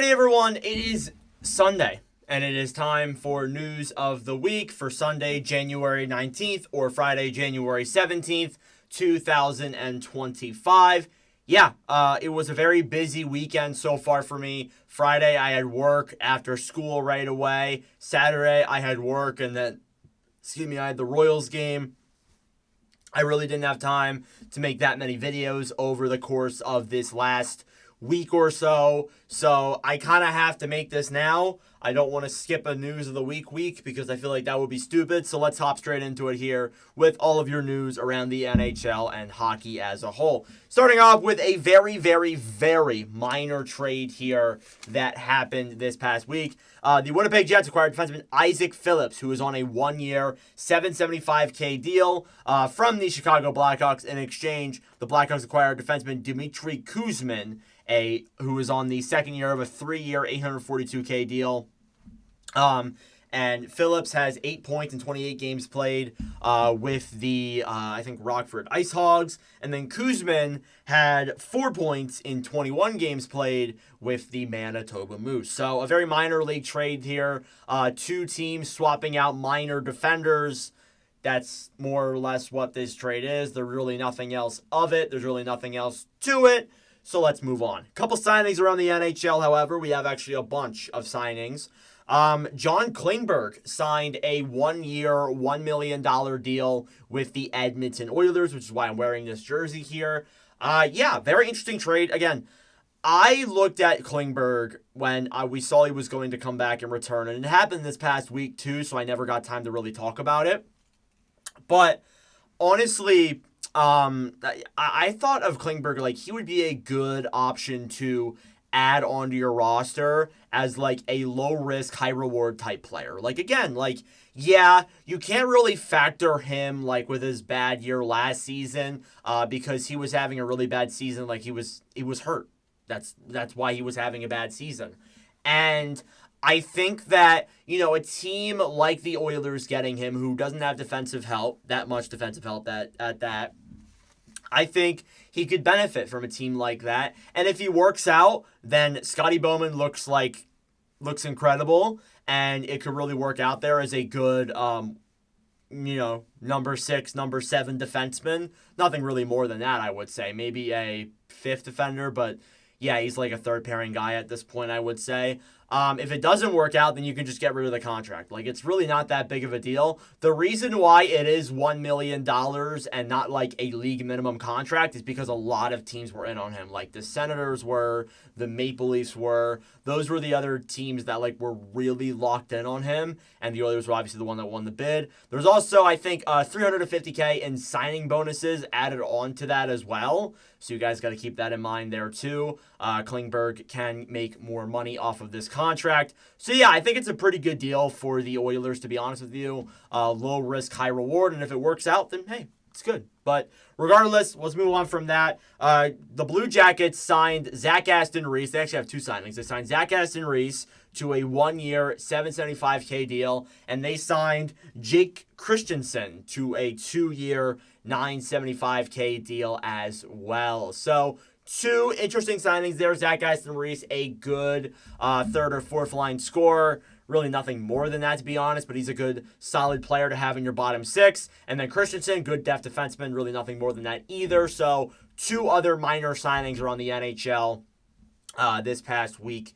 Alrighty, everyone, it is Sunday, and it is time for news of the week for Sunday, January 19th, or Friday, January 17th, 2025. It was a very busy weekend so far for me. Friday, I had work after school right away. Saturday, I had work, and then, I had the Royals game. I really didn't have time to make that many videos over the course of this last week or so. So I kind of have to make this now. I don't want to skip a news of the week because I feel like that would be stupid. So let's hop straight into it here with all of your news around the NHL and hockey as a whole. Starting off with a very, very, very minor trade here that happened this past week. The Winnipeg Jets acquired defenseman Isaac Phillips, who is on a one-year, $775K deal from the Chicago Blackhawks. In exchange, the Blackhawks acquired defenseman Dmitry Kuzmin, who is on the second year of a 3-year, $842K deal. And Phillips has 8 points in 28 games played with the, Rockford Ice Hogs. And then Kuzmin had 4 points in 21 games played with the Manitoba Moose. So a very minor league trade here. Two teams swapping out minor defenders. That's more or less what this trade is. There's really nothing else of it. There's really nothing else to it. So let's move on. A couple signings around the NHL, however. We have actually a bunch of signings. John Klingberg signed a 1-year, $1 million deal with the Edmonton Oilers, which is why I'm wearing this jersey here. Very interesting trade. Again, I looked at Klingberg when we saw he was going to come back and return, and it happened this past week too, so I never got time to really talk about it. But honestly, I thought of Klingberg like he would be a good option to add onto your roster as like a low risk, high reward type player. Like again, you can't really factor him like with his bad year last season because he was having a really bad season. Like he was hurt. That's why he was having a bad season. And I think that, a team like the Oilers getting him, who doesn't have that much defensive help at that, I think he could benefit from a team like that. And if he works out, then Scotty Bowman looks incredible, and it could really work out there as a good, number 6, number 7 defenseman. Nothing really more than that, I would say. Maybe a 5th defender, but yeah, he's like a third pairing guy at this point, I would say. If it doesn't work out, then you can just get rid of the contract. Like, it's really not that big of a deal. The reason why it is $1 million and not like a league minimum contract is because a lot of teams were in on him. Like the Senators were, the Maple Leafs were. Those were the other teams that were really locked in on him, and the Oilers were obviously the one that won the bid. There's also, I think, $350K in signing bonuses added on to that as well. So you guys got to keep that in mind there too. Klingberg can make more money off of this contract. So yeah, I think it's a pretty good deal for the Oilers, to be honest with you. Low risk, high reward, and if it works out, then hey, it's good. But regardless, let's move on from that. The Blue Jackets signed Zach Aston Reese. They actually have 2 signings. They signed Zach Aston Reese to a 1-year, $775K deal, and they signed Jake Christensen to a 2-year, $975K deal as well. So 2 interesting signings there. Zach Aston Reese, a good 3rd or 4th line scorer. Really nothing more than that, to be honest, but he's a good, solid player to have in your bottom 6. And then Christensen, good depth defenseman, really nothing more than that either. So 2 other minor signings are on the NHL this past week.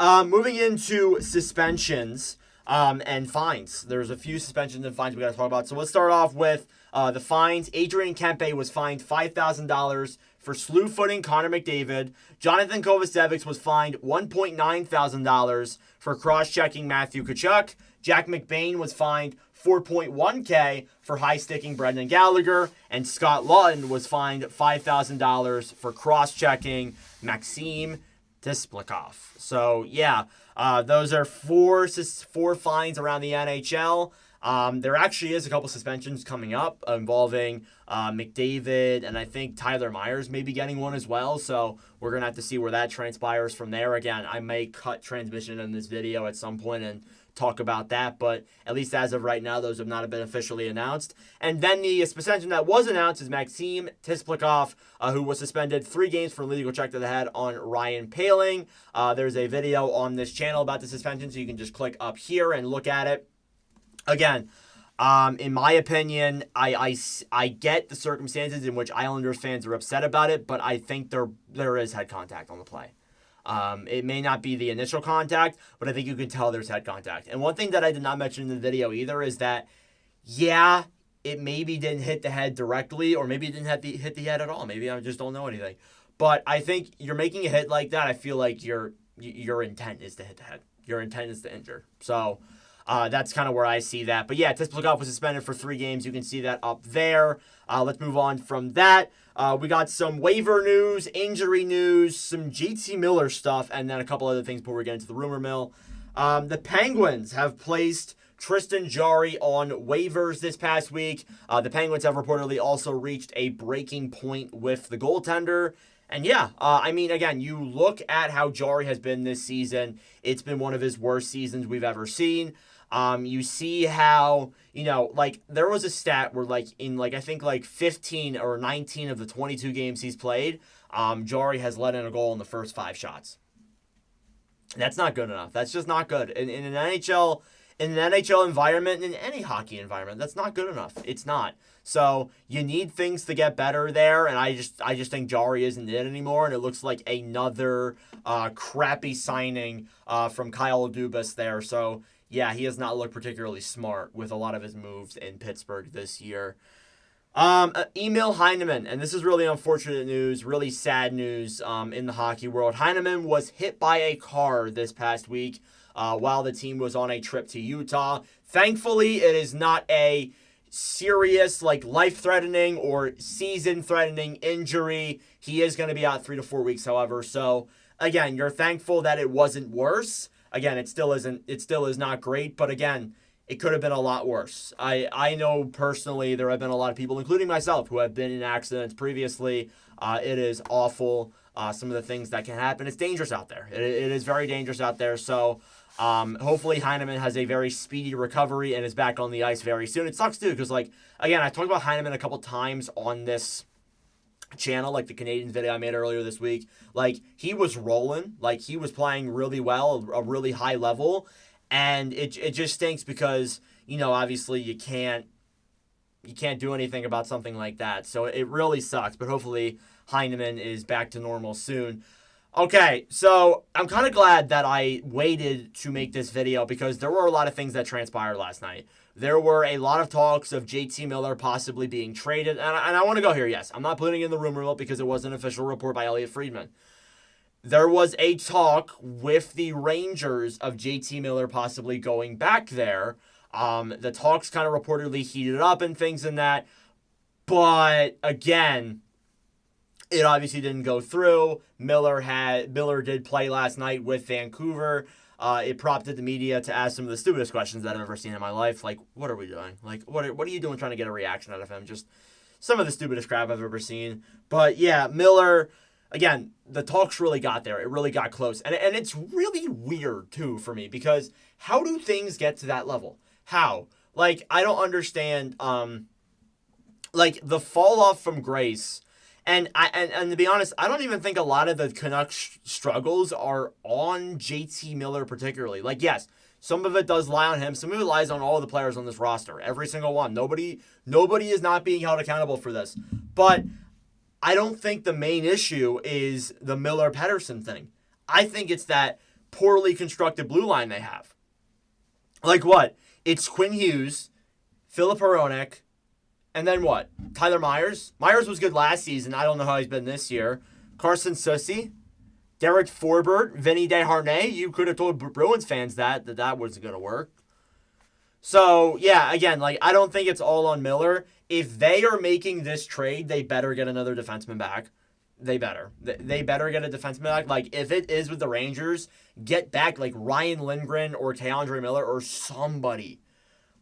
Moving into suspensions and fines. There's a few suspensions and fines we got to talk about. So let's start off with the fines. Adrian Kempe was fined $5,000 for slew-footing Connor McDavid. Jonathan Kovacevic was fined $1.9 thousand for cross-checking Matthew Tkachuk. Jack McBain was fined $4.1K for high-sticking Brendan Gallagher. And Scott Lawton was fined $5,000 for cross-checking Maxim Tisplikov. So, yeah, those are four fines around the NHL. There actually is a couple suspensions coming up involving McDavid, and I think Tyler Myers may be getting one as well. So we're going to have to see where that transpires from there. Again, I may cut transmission in this video at some point and talk about that, but at least as of right now, those have not been officially announced. And then the suspension that was announced is Maxim Tisplikov, who was suspended 3 games for illegal check to the head on Ryan Poehling. There's a video on this channel about the suspension, so you can just click up here and look at it. Again, in my opinion, I get the circumstances in which Islanders fans are upset about it, but I think there is head contact on the play. It may not be the initial contact, but I think you can tell there's head contact. And one thing that I did not mention in the video either is that, yeah, it maybe didn't hit the head directly, or maybe it didn't hit the head at all. Maybe I just don't know anything. But I think you're making a hit like that, I feel like your intent is to hit the head. Your intent is to injure. So that's kind of where I see that. But yeah, Tisplikov was suspended for 3 games. You can see that up there. Let's move on from that. We got some waiver news, injury news, some JT Miller stuff, and then a couple other things before we get into the rumor mill. The Penguins have placed Tristan Jarry on waivers this past week. The Penguins have reportedly also reached a breaking point with the goaltender. And yeah, I mean, again, you look at how Jarry has been this season. It's been one of his worst seasons we've ever seen. You see how, like, there was a stat where, like, in, like, I think, like, 15 or 19 of the 22 games he's played, Jarry has let in a goal in the first 5 shots. That's not good enough. That's just not good. In an NHL environment, in any hockey environment, that's not good enough. It's not. So you need things to get better there, and I just think Jarry isn't it anymore, and it looks like another crappy signing from Kyle Dubas there. So yeah, he has not looked particularly smart with a lot of his moves in Pittsburgh this year. Emil Heineman, and this is really unfortunate news, really sad news in the hockey world. Heineman was hit by a car this past week while the team was on a trip to Utah. Thankfully, it is not a serious, like, life-threatening or season-threatening injury. He is going to be out 3 to 4 weeks, however. So, again, you're thankful that it wasn't worse. Again, it still is not great, but again, it could have been a lot worse. I know personally there have been a lot of people, including myself, who have been in accidents previously. It is awful, some of the things that can happen. It's dangerous out there. It is very dangerous out there. So hopefully Heineman has a very speedy recovery and is back on the ice very soon. It sucks too because, like, again, I talked about Heineman a couple times on this channel, like the Canadian video I made earlier this week. Like, he was rolling, like, he was playing really well, a really high level, and it just stinks because, obviously you can't do anything about something like that. So it really sucks, but hopefully Heineman is back to normal soon. Okay, so I'm kind of glad that I waited to make this video because there were a lot of things that transpired last night. There were a lot of talks of JT Miller possibly being traded, and I want to go here, yes. I'm not putting in the rumor mill because it was an official report by Elliot Friedman. There was a talk with the Rangers of JT Miller possibly going back there. The talks kind of reportedly heated up and things in that, but again, it obviously didn't go through. Miller did play last night with Vancouver. It prompted the media to ask some of the stupidest questions that I've ever seen in my life. Like, what are we doing? Like, what are you doing trying to get a reaction out of him? Just some of the stupidest crap I've ever seen. But yeah, Miller, again, the talks really got there. It really got close. And it's really weird, too, for me. Because how do things get to that level? How? Like, I don't understand, like, the fall off from grace. And to be honest, I don't even think a lot of the Canucks struggles are on JT Miller particularly. Like, yes, some of it does lie on him. Some of it lies on all the players on this roster. Every single one. Nobody is not being held accountable for this. But I don't think the main issue is the Miller-Pettersson thing. I think it's that poorly constructed blue line they have. Like what? It's Quinn Hughes, Filip Hronek, and then what? Tyler Myers? Myers was good last season. I don't know how he's been this year. Carson Soucy, Derek Forbort, Vinny Desharnais. You could have told Bruins fans that wasn't going to work. So, yeah, again, like, I don't think it's all on Miller. If they are making this trade, they better get another defenseman back. They better. They better get a defenseman back. Like, if it is with the Rangers, get back, like, Ryan Lindgren or Keandre Miller or somebody.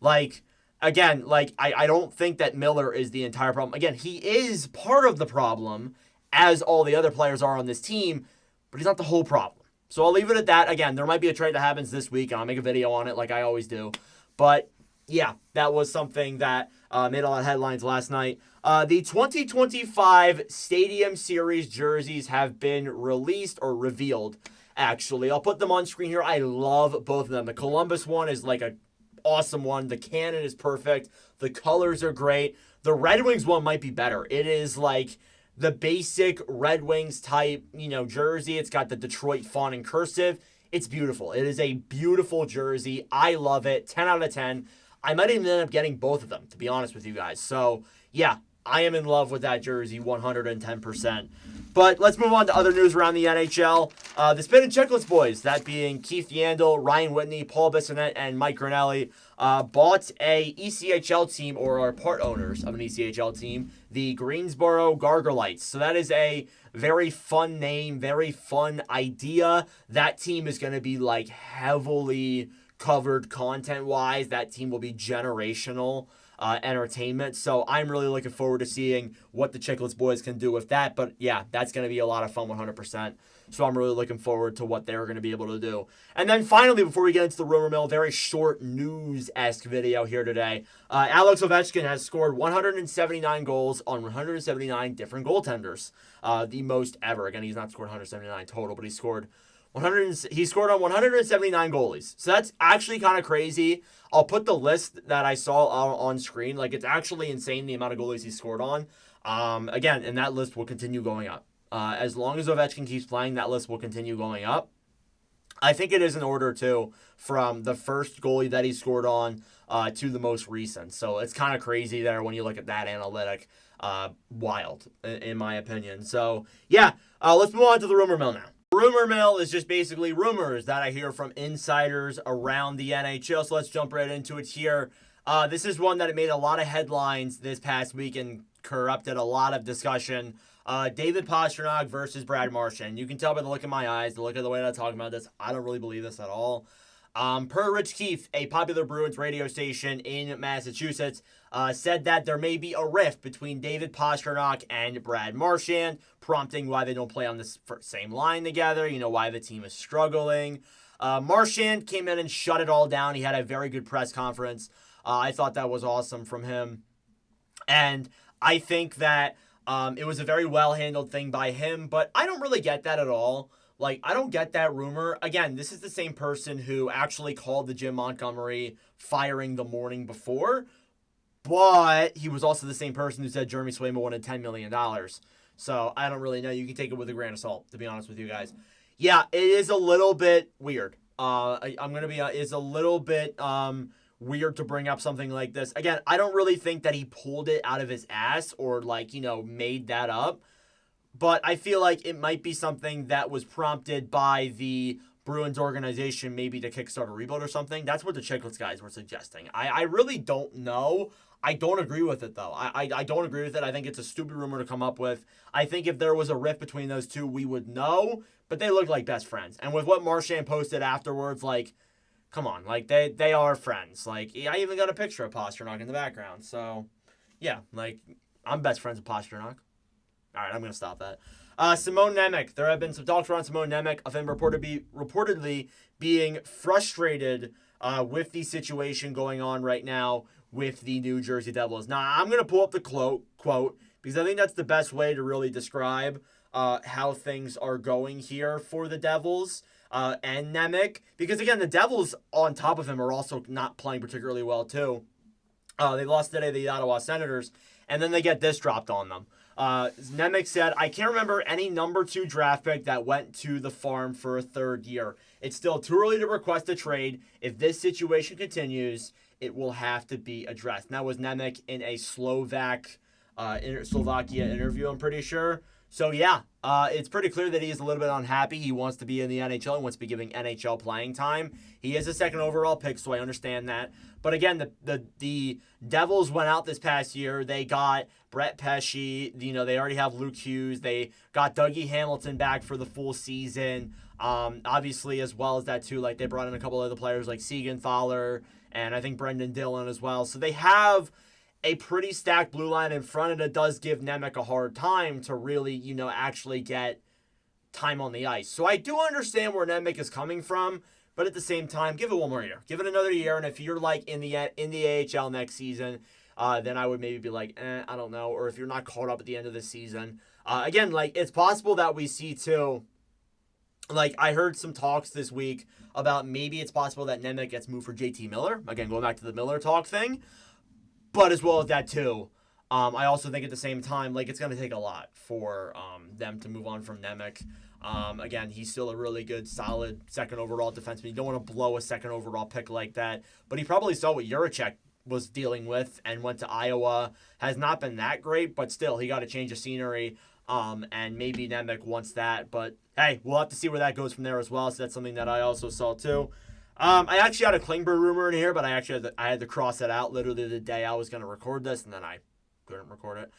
Like, again, like, I don't think that Miller is the entire problem. Again, he is part of the problem, as all the other players are on this team, but he's not the whole problem. So I'll leave it at that. Again, there might be a trade that happens this week, and I'll make a video on it like I always do. But yeah, that was something that made a lot of headlines last night. The 2025 Stadium Series jerseys have been released or revealed, actually. I'll put them on screen here. I love both of them. The Columbus one is like a awesome one. The cannon is perfect. The colors are great. The Red Wings one might be better. It is like the basic Red Wings type, jersey. It's got the Detroit font in cursive. It's beautiful. It is a beautiful jersey. I love it. 10 out of 10. I might even end up getting both of them, to be honest with you guys. So, yeah, I am in love with that jersey 110%. But let's move on to other news around the NHL. The Spin and Chicklets boys, that being Keith Yandel, Ryan Whitney, Paul Bissonnette, and Mike Granelli, bought a ECHL team, or are part owners of an ECHL team, the Greensboro Gargolites. So that is a very fun name, very fun idea. That team is going to be like heavily covered content-wise. That team will be generational entertainment. So I'm really looking forward to seeing what the Chicklets boys can do with that. But yeah, that's going to be a lot of fun 100%. So I'm really looking forward to what they're going to be able to do. And then finally, before we get into the rumor mill, very short news-esque video here today. Alex Ovechkin has scored 179 goals on 179 different goaltenders. The most ever. Again, he's not scored 179 total, but he scored on 179 goalies. So that's actually kind of crazy. I'll put the list that I saw on screen. Like, it's actually insane the amount of goalies he scored on. Again, and that list will continue going up. As long as Ovechkin keeps playing, that list will continue going up. I think it is in order, too, from the first goalie that he scored on to the most recent. So it's kind of crazy there when you look at that analytic. Wild, in my opinion. So, yeah, let's move on to the rumor mill now. Rumor mill is just basically rumors that I hear from insiders around the NHL. So let's jump right into it here. This is one that made a lot of headlines this past week and corrupted a lot of discussion. David Pastrnak versus Brad Marchand. You can tell by the look in my eyes, the look of the way that I'm talking about this, I don't really believe this at all. Per Rich Keefe, a popular Bruins radio station in Massachusetts, said that there may be a rift between David Pastrnak and Brad Marchand, prompting why they don't play on the same line together, why the team is struggling. Marchand came in and shut it all down. He had a very good press conference. I thought that was awesome from him. And I think that it was a very well-handled thing by him, but I don't really get that at all. Like, I don't get that rumor. Again, this is the same person who actually called the Jim Montgomery firing the morning before, but he was also the same person who said Jeremy Swayman wanted $10 million. So I don't really know. You can take it with a grain of salt, to be honest with you guys. Yeah, it is a little bit weird. I'm going to be, it's a little bit weird to bring up something like this. Again, I don't really think that he pulled it out of his ass or, made that up. But I feel like it might be something that was prompted by the Bruins organization, maybe to kickstart a rebuild or something. That's what the Chicklets guys were suggesting. I really don't know. I don't agree with it, though. I don't agree with it. I think it's a stupid rumor to come up with. I think if there was a rift between those two, we would know. But they look like best friends. And with what Marchand posted afterwards, come on. They are friends. I even got a picture of Pastrnak in the background. So, yeah. I'm best friends with Pastrnak. All right, I'm going to stop that. Simone Nemec. There have been some talks around Simone Nemec of him reportedly being frustrated with the situation going on right now with the New Jersey Devils. Now, I'm going to pull up the quote because I think that's the best way to really describe how things are going here for the Devils and Nemec. Because, again, the Devils on top of him are also not playing particularly well, too. They lost today to the Ottawa Senators, and then they get this dropped on them. Nemec said, I can't remember any number 2 draft pick that went to the farm for a third year. It's still too early to request a trade. If this situation continues, it will have to be addressed. And that was Nemec in a Slovakia interview, I'm pretty sure. So, yeah, it's pretty clear that he is a little bit unhappy. He wants to be in the NHL. He wants to be giving NHL playing time. He is a second overall pick, so I understand that. But, again, the Devils went out this past year. They got Brett Pesce. They already have Luke Hughes. They got Dougie Hamilton back for the full season. Obviously, as well as that too, like they brought in a couple other players like Siegenthaler and I think Brendan Dillon as well. So they have a pretty stacked blue line in front, and it does give Nemec a hard time to really, actually get time on the ice. So I do understand where Nemec is coming from, but at the same time, give it one more year. Give it another year, and if you're like in the AHL next season, then I would maybe be like, I don't know. Or if you're not caught up at the end of the season. Again, like it's possible that we see too. Like I heard some talks this week about maybe it's possible that Nemec gets moved for JT Miller. Again, going back to the Miller talk thing. But as well as that too, I also think at the same time, like it's going to take a lot for them to move on from Nemec. Again, he's still a really good, solid second overall defenseman. You don't want to blow a second overall pick like that. But he probably saw what Juracek was dealing with and went to Iowa. Has not been that great, but still, he got a change of scenery. And maybe Nemec wants that. But hey, we'll have to see where that goes from there as well. So that's something that I also saw too. I actually had a Klingberg rumor in here, but I had to cross it out literally the day I was going to record this, and then I couldn't record it.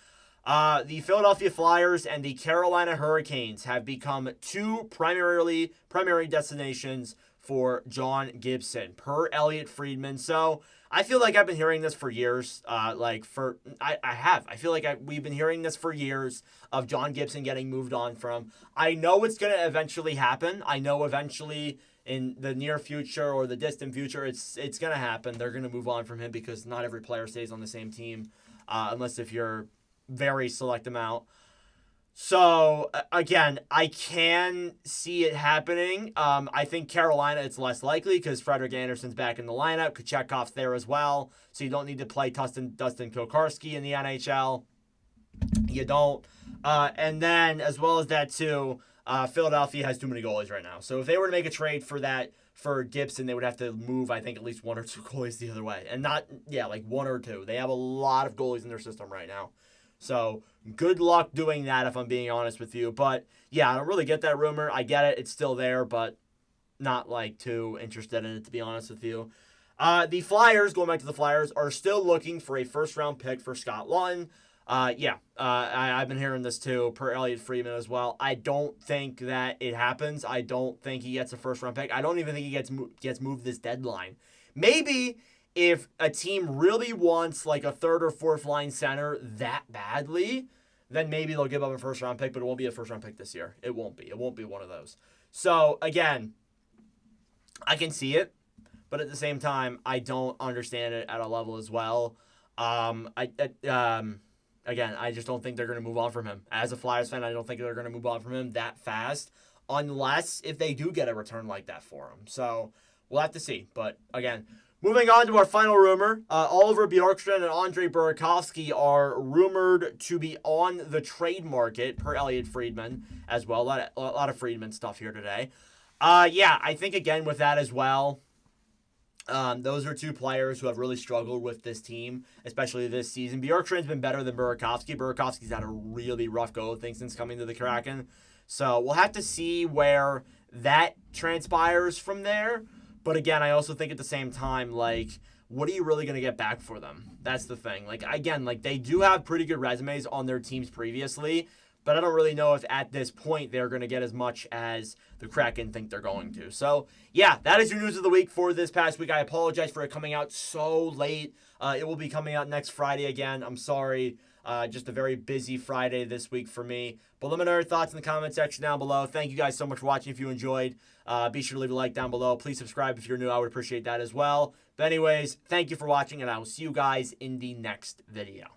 The Philadelphia Flyers and the Carolina Hurricanes have become two primary destinations for John Gibson, per Elliot Friedman. So I feel like I've been hearing this for years. I feel like we've been hearing this for years of John Gibson getting moved on from. I know it's going to eventually happen. I know eventually in the near future or the distant future, it's going to happen. They're going to move on from him because not every player stays on the same team, unless if you're very select amount. So, again, I can see it happening. I think Carolina, it's less likely because Frederik Andersen's back in the lineup. Kochekhov's there as well. So you don't need to play Dustin Kokarski in the NHL. You don't. And then, as well as that, too, Philadelphia has too many goalies right now. So if they were to make a trade for Gibson, they would have to move, I think, at least one or two goalies the other way. And not, like one or two. They have a lot of goalies in their system right now. So good luck doing that if I'm being honest with you. But yeah, I don't really get that rumor. I get it. It's still there, but not like too interested in it, to be honest with you. The Flyers, going back to the Flyers, are still looking for a first-round pick for Scott Laughton. I've been hearing this too, per Elliot Friedman as well. I don't think that it happens. I don't think he gets a first-round pick. I don't even think he gets moved this deadline. Maybe if a team really wants like a third or fourth line center that badly, then maybe they'll give up a first-round pick, but it won't be a first-round pick this year. It won't be. It won't be one of those. So, again, I can see it, but at the same time, I don't understand it at a level as well. Again, I just don't think they're going to move on from him. As a Flyers fan, I don't think they're going to move on from him that fast, unless if they do get a return like that for him. So we'll have to see. But again, moving on to our final rumor, Oliver Bjorkstrand and Andre Burakovsky are rumored to be on the trade market, per Elliot Friedman as well. A lot of Friedman stuff here today. I think again with that as well, those are two players who have really struggled with this team, especially this season. Bjorkstrand's been better than Burakovsky. Burakovsky's had a really rough go of things since coming to the Kraken. So we'll have to see where that transpires from there. But again, I also think at the same time, like, what are you really going to get back for them? That's the thing. Like, again, like they do have pretty good resumes on their teams previously, but I don't really know if at this point they're going to get as much as the Kraken think they're going to. So, yeah, that is your news of the week for this past week. I apologize for it coming out so late. It will be coming out next Friday again. I'm sorry. Just a very busy Friday this week for me. But let me know your thoughts in the comment section down below. Thank you guys so much for watching. If you enjoyed, be sure to leave a like down below. Please subscribe if you're new. I would appreciate that as well. But anyways, thank you for watching, and I will see you guys in the next video.